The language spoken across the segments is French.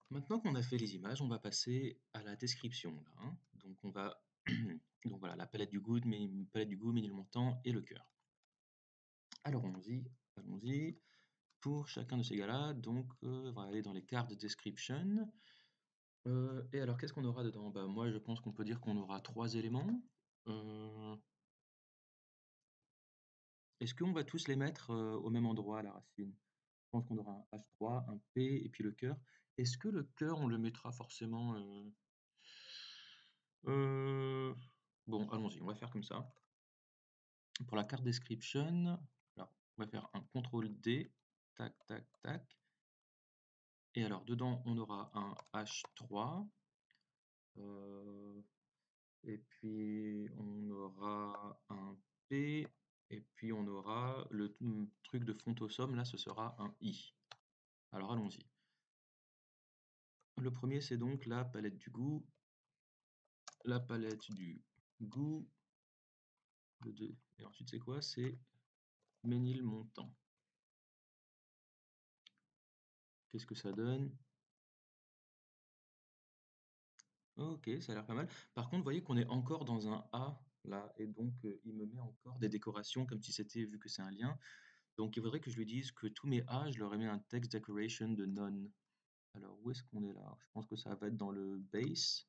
Maintenant qu'on a fait les images, on va passer à la description là, hein. Donc on va donc voilà, la palette du goût, ménilmontant et le cœur. Alors allons-y. Pour chacun de ces gars-là, donc on va aller dans les cartes description. Et alors qu'est-ce qu'on aura dedans? Bah, moi je pense qu'on peut dire qu'on aura 3 éléments. Heu, Est-ce qu'on va tous les mettre, au même endroit à la racine? Je pense qu'on aura un H3, un P et puis le cœur. Est-ce que le cœur, on le mettra forcément, Heu, bon, allons-y, on va faire comme ça. Pour la carte description, alors, on va faire un contrôle D, tac, tac, tac. Et alors, dedans, on aura un H3, heu, et puis on aura un P, et puis on aura le truc de Fontosum, là, ce sera un I. Alors, allons-y. Le premier, c'est donc la palette du goût. La palette du goût. Le 2. Et ensuite, c'est quoi? C'est Ménilmontant. Qu'est-ce que ça donne? OK, ça a l'air pas mal. Par contre, vous voyez qu'on est encore dans un A, là, et donc il me met encore des décorations comme si c'était vu que c'est un lien. Donc il faudrait que je lui dise que tous mes A, je leur ai mis un text decoration de none. Alors où est-ce qu'on est là? Je pense que ça va être dans le base.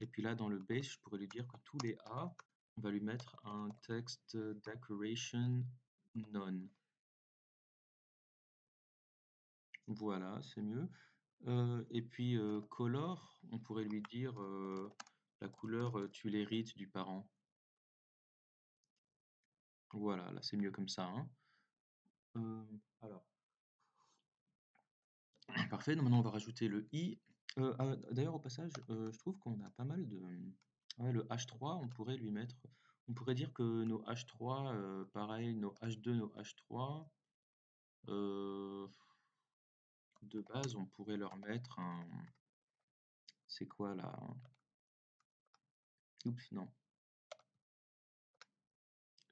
Et puis là, dans le base, je pourrais lui dire que tous les A, on va lui mettre un text decoration none. Voilà, c'est mieux. Et puis color, on pourrait lui dire la couleur tu l'hérites du parent. Voilà, là c'est mieux comme ça, hein. Alors, parfait, donc maintenant on va rajouter le i. D'ailleurs au passage, je trouve qu'on a pas mal de ouais, le H3, on pourrait dire que nos H3, pareil, nos H2, nos H3, heu, de base, on pourrait leur mettre un c'est quoi là? Oups, non.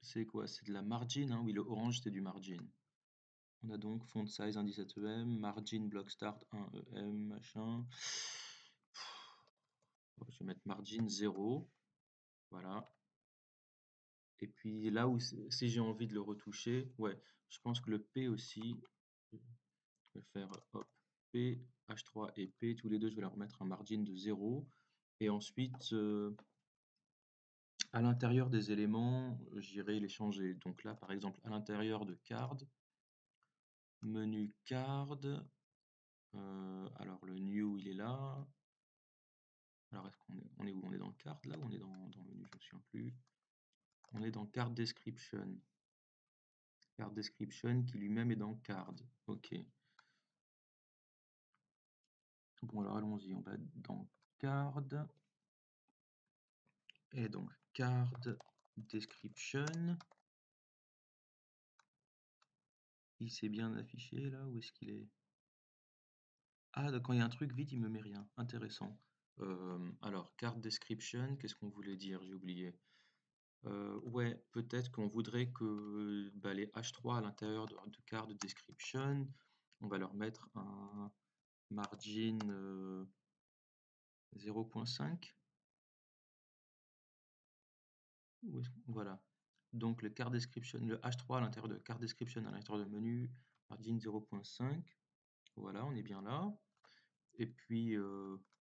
C'est quoi? C'est de la margin, hein? Oui, le orange, c'est du margin. On a donc font size indice EM, margin block start 1 EM, machin. Je vais mettre margin 0. Voilà. Et puis là où si j'ai envie de le retoucher, ouais, je pense que le P aussi, je vais faire hop, P, H3 et P, tous les deux, je vais leur mettre un margin de 0. Et ensuite, à l'intérieur des éléments, j'irai les changer. Donc là, par exemple, à l'intérieur de card, menu card, alors le new, il est là. Alors est-ce qu'on est où? On est dans le card là ou on est dans le menu? Je ne me souviens plus. On est dans card description. Card description qui lui-même est dans card. Ok. Bon alors allons-y, on va dans card. Et donc card description. Il s'est bien affiché là? Où est-ce qu'il est? Ah, quand il y a un truc vide, il me met rien. Intéressant. Alors, card description, qu'est-ce qu'on voulait dire? J'ai oublié. Ouais, peut-être qu'on voudrait que bah, les H3 à l'intérieur de card description, on va leur mettre un margin 0.5. Voilà. Donc le card description, le H3 à l'intérieur de card description à l'intérieur de menu, margin 0.5. Voilà, on est bien là. Et puis,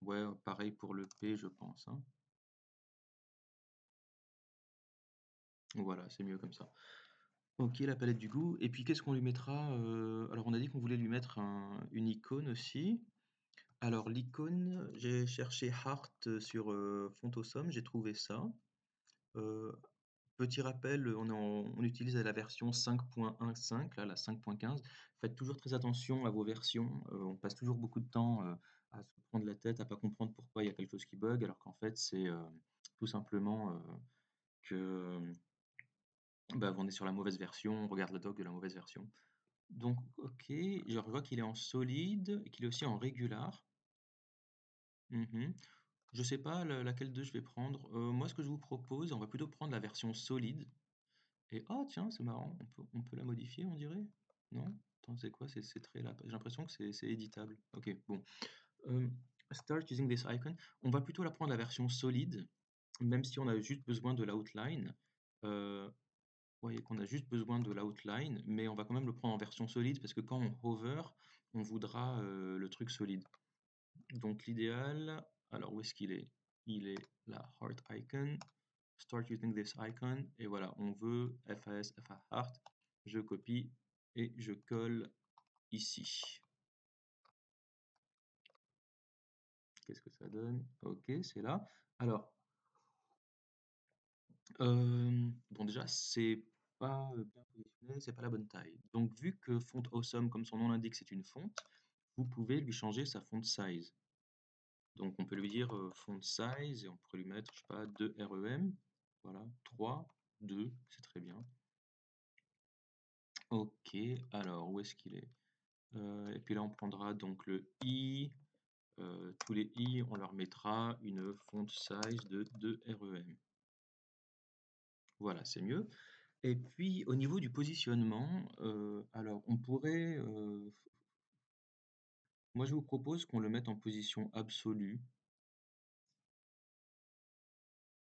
ouais, pareil pour le P, je pense, hein. Voilà, c'est mieux comme ça. Ok, la palette du goût. Et puis, qu'est-ce qu'on lui mettra? Alors, on a dit qu'on voulait lui mettre une icône aussi. Alors, l'icône, j'ai cherché Heart sur Fontosum, j'ai trouvé ça. Euh, Petit rappel, on utilise la version 5.15, là, la 5.15. Faites toujours très attention à vos versions. On passe toujours beaucoup de temps à se prendre la tête, à pas comprendre pourquoi il y a quelque chose qui bug, alors qu'en fait, c'est tout simplement que bah, on est sur la mauvaise version, on regarde le doc de la mauvaise version. Donc, ok, je vois qu'il est en solide et qu'il est aussi en régular. Mhm. Je sais pas laquelle d'eux je vais prendre. Moi, ce que je vous propose, on va plutôt prendre la version solide. Et oh tiens, c'est marrant, on peut la modifier, on dirait? Non? Attends, c'est quoi ces traits là? J'ai l'impression que c'est éditable. Ok, bon. Euh, Start using this icon. On va plutôt la prendre la version solide, même si on a juste besoin de l'outline. Vous voyez qu'on a juste besoin de l'outline, mais on va quand même le prendre en version solide parce que quand on hover, on voudra le truc solide. Donc l'idéal, alors où est-ce qu'il est? Il est la heart icon. Start using this icon. Et voilà, on veut FAS, FA heart. Je copie et je colle ici. Qu'est-ce que ça donne? Ok, c'est là. Alors, bon déjà, c'est pas bien positionné, c'est pas la bonne taille. Donc vu que Font Awesome, comme son nom l'indique, c'est une fonte, vous pouvez lui changer sa font size. Donc on peut lui dire font size et on pourrait lui mettre, je sais pas, 2 REM. Voilà, 3, 2, c'est très bien. Ok, alors où est-ce qu'il est? Et puis là on prendra donc le I, tous les I, on leur mettra une font size de 2 REM. Voilà, c'est mieux. Et puis au niveau du positionnement, alors on pourrait, moi je vous propose qu'on le mette en position absolue.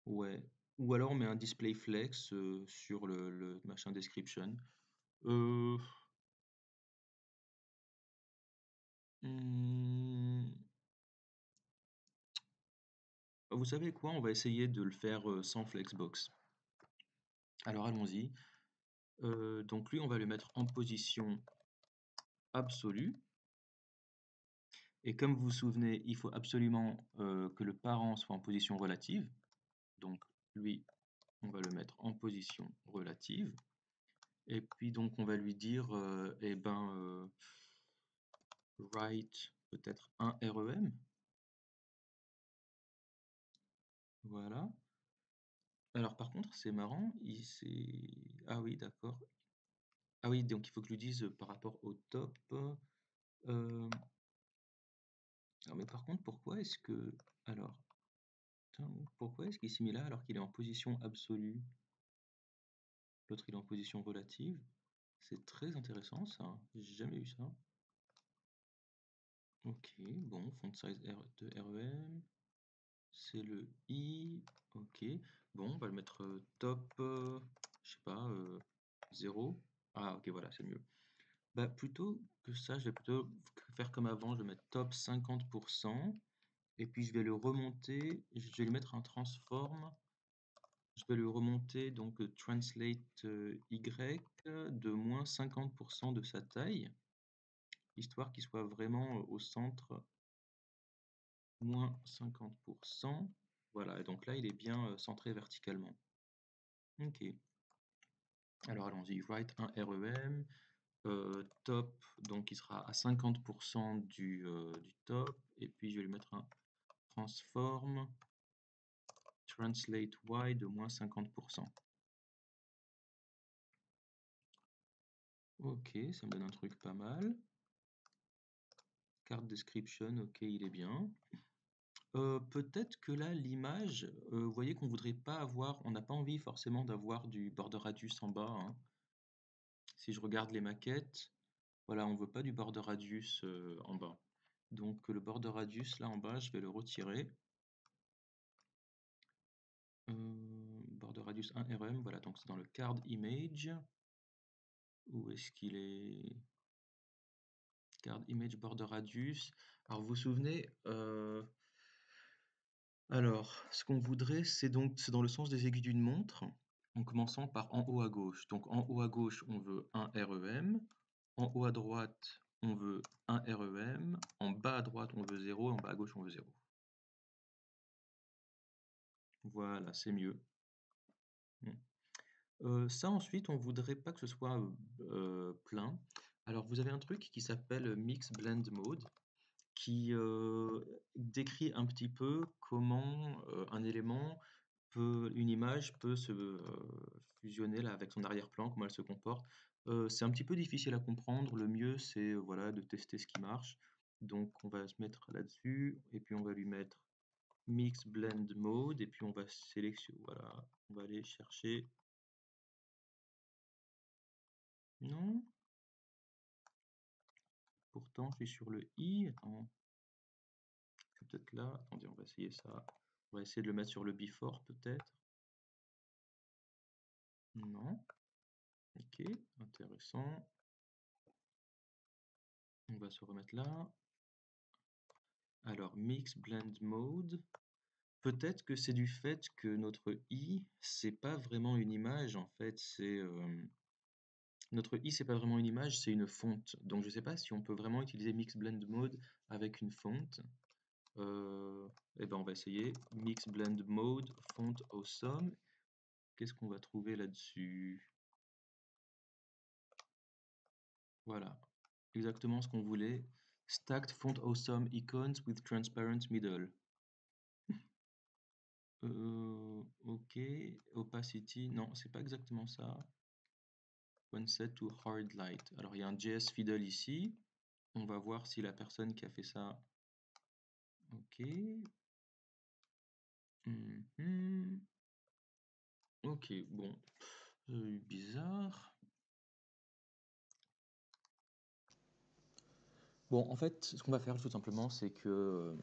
Ouais. Ou alors on met un display flex sur le machin description. Euh, hmm, Vous savez quoi? On va essayer de le faire sans flexbox. Alors allons-y. Donc lui, on va le mettre en position absolue. Et comme vous vous souvenez, il faut absolument que le parent soit en position relative. Donc lui, on va le mettre en position relative. Et puis donc on va lui dire, eh ben, write peut-être un REM. Voilà. Alors par contre, c'est marrant, ah oui, d'accord. Ah oui, donc il faut que je lui dise par rapport au top. Alors, mais par contre, pourquoi est-ce que... Alors, putain, pourquoi est-ce qu'il s'est mis là alors qu'il est en position absolue? L'autre, il est en position relative. C'est très intéressant ça, j'ai jamais vu ça. Ok, bon, font size de REM, c'est le I, ok. Bon, on va le mettre top, je sais pas, 0. Ah ok, voilà, c'est mieux. Bah, plutôt que ça, je vais plutôt faire comme avant, je vais mettre top 50%, et puis je vais le remonter, je vais lui mettre un transform, je vais le remonter donc translate Y de moins 50% de sa taille, histoire qu'il soit vraiment au centre, moins 50%. Voilà, et donc là il est bien centré verticalement. Ok. Alors allons-y, write un REM, top, donc il sera à 50% du top, et puis je vais lui mettre un transform translate y de moins 50%. Ok, ça me donne un truc pas mal. Card description, ok, il est bien. Peut-être que là, l'image, vous voyez qu'on voudrait pas avoir, on n'a pas envie forcément d'avoir du border radius en bas, hein. Si je regarde les maquettes, voilà, on veut pas du border radius en bas. Donc le border radius là en bas, je vais le retirer. Border radius 1 RM, voilà, donc c'est dans le card image. Où est-ce qu'il est? Card image border radius. Alors vous vous souvenez, alors ce qu'on voudrait, c'est dans le sens des aiguilles d'une montre, en commençant par en haut à gauche. Donc en haut à gauche, on veut un REM. En haut à droite, on veut un REM. En bas à droite, on veut 0. En bas à gauche, on veut 0. Voilà, c'est mieux. Ça ensuite, on voudrait pas que ce soit plein. Alors vous avez un truc qui s'appelle Mix Blend Mode qui décrit un petit peu comment un élément une image peut se fusionner là, avec son arrière-plan, comment elle se comporte. C'est un petit peu difficile à comprendre. Le mieux, c'est voilà, de tester ce qui marche. Donc on va se mettre là-dessus et puis on va lui mettre Mix Blend Mode et puis on va sélectionner. Voilà, on va aller chercher. Non, pourtant je suis sur le i. Attends. peut-être là. Attendez, on va essayer ça. On va essayer de le mettre sur le before, peut-être. Non. Ok, intéressant. On va se remettre là. Alors, Mix Blend Mode. Peut-être que c'est du fait que notre i, c'est pas vraiment une image, en fait, notre i, c'est pas vraiment une image, c'est une fonte. Donc, je sais pas si on peut vraiment utiliser Mix Blend Mode avec une fonte. Eh ben, on va essayer. Mix Blend Mode, Font Awesome. Qu'est-ce qu'on va trouver là-dessus? Voilà, exactement ce qu'on voulait. Stacked Font Awesome Icons with Transparent Middle. Ok, Opacity, non, c'est pas exactement ça. One set to hard light. Alors, il y a un JS Fiddle ici. On va voir si la personne qui a fait ça... Ok. Mhm. Ok, bon. Bizarre. Bon, en fait, ce qu'on va faire tout simplement, c'est que,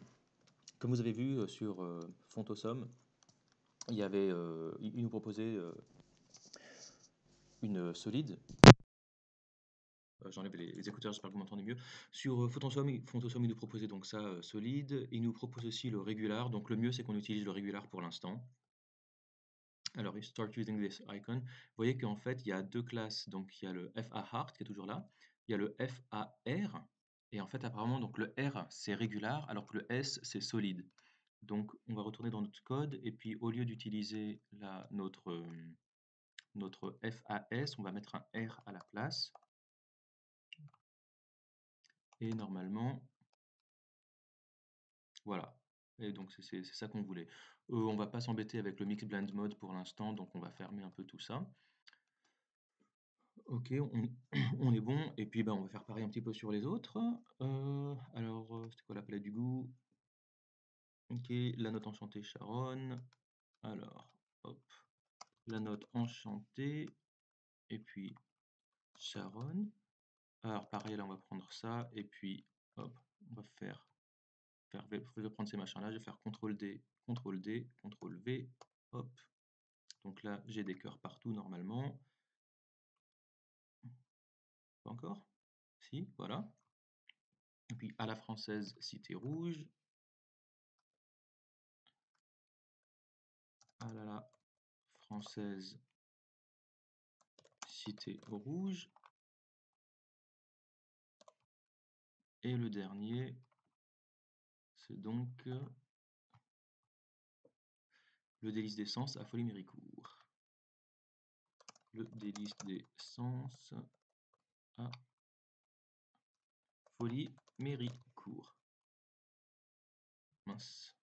comme vous avez vu sur Font Awesome, il nous proposait une solide. J'enlève les écouteurs, j'espère que vous m'entendez mieux. Sur Font Awesome, il nous proposait donc ça solide. Il nous propose aussi le régular. Donc le mieux, c'est qu'on utilise le régular pour l'instant. Alors, start using this icon. Vous voyez qu'en fait, il y a deux classes. Donc, il y a le FA Heart qui est toujours là. Il y a le FAR. Et en fait, apparemment, donc le R, c'est régular, alors que le S, c'est solide. Donc, on va retourner dans notre code. Et puis, au lieu d'utiliser notre FAS, on va mettre un R à la place. Et normalement, voilà. Et donc, c'est ça qu'on voulait. On va pas s'embêter avec le Mix Blend Mode pour l'instant, donc on va fermer un peu tout ça. Ok, on est bon. Et puis, on va faire pareil un petit peu sur les autres. Alors, c'était quoi la palette du goût? Ok, la note enchantée Sharon. Alors, hop, la note enchantée. Et puis, Sharon. Alors, pareil, là, on va prendre ça. Et puis, hop, on va je vais prendre ces machins-là. Je vais faire CTRL D, CTRL D, CTRL V. Hop. Donc là, j'ai des cœurs partout normalement. Pas encore? Si, voilà. Et puis, à la française, cité rouge. Ah là là, française, cité rouge. Et le dernier, c'est donc le délice d'essence à Folie-Méricourt. Le délice d'essence à Folie-Méricourt. Mince.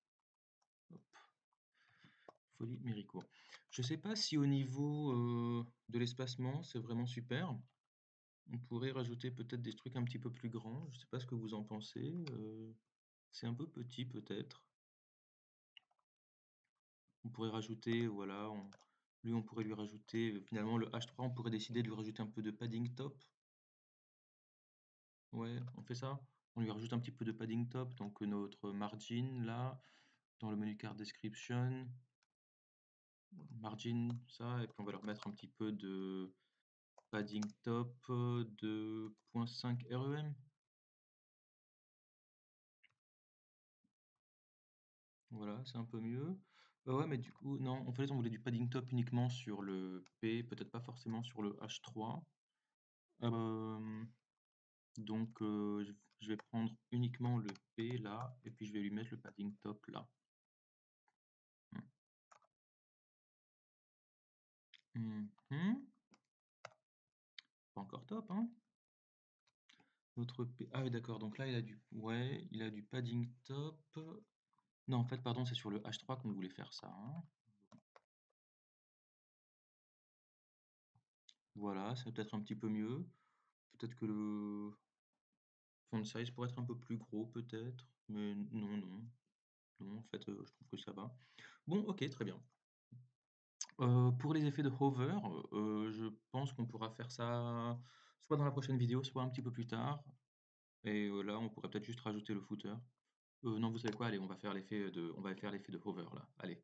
Hop. Folie-Méricourt. Je ne sais pas si au niveau de l'espacement, c'est vraiment super. On pourrait rajouter peut-être des trucs un petit peu plus grands. Je ne sais pas ce que vous en pensez. C'est un peu petit peut-être. On pourrait rajouter, voilà, lui on pourrait lui rajouter, finalement le H3, on pourrait décider de lui rajouter un peu de padding top. Ouais, on fait ça. On lui rajoute un petit peu de padding top, donc notre margin là, dans le menu card description, margin, ça, et puis on va leur mettre un petit peu de padding top de 0.5 REM. Voilà, c'est un peu mieux. Ouais, mais du coup, non, en fait, on voulait du padding top uniquement sur le P, peut-être pas forcément sur le H3. Donc, je vais prendre uniquement le P là, et puis je vais lui mettre le padding top là. Mhm. Pas encore top, hein? Notre P... Ah oui, d'accord, donc là, il a du... Ouais, il a du padding top. Non, en fait, pardon, c'est sur le H3 qu'on voulait faire ça, hein. Voilà, c'est peut-être un petit peu mieux. Peut-être que le font size pourrait être un peu plus gros, peut-être. Mais non, non. Non, en fait, je trouve que ça va. Bon, ok, très bien. Pour les effets de hover, je pense qu'on pourra faire ça soit dans la prochaine vidéo, soit un petit peu plus tard. Et là, on pourrait peut-être juste rajouter le footer. Non, vous savez quoi? Allez, on va faire l'effet de hover là, allez.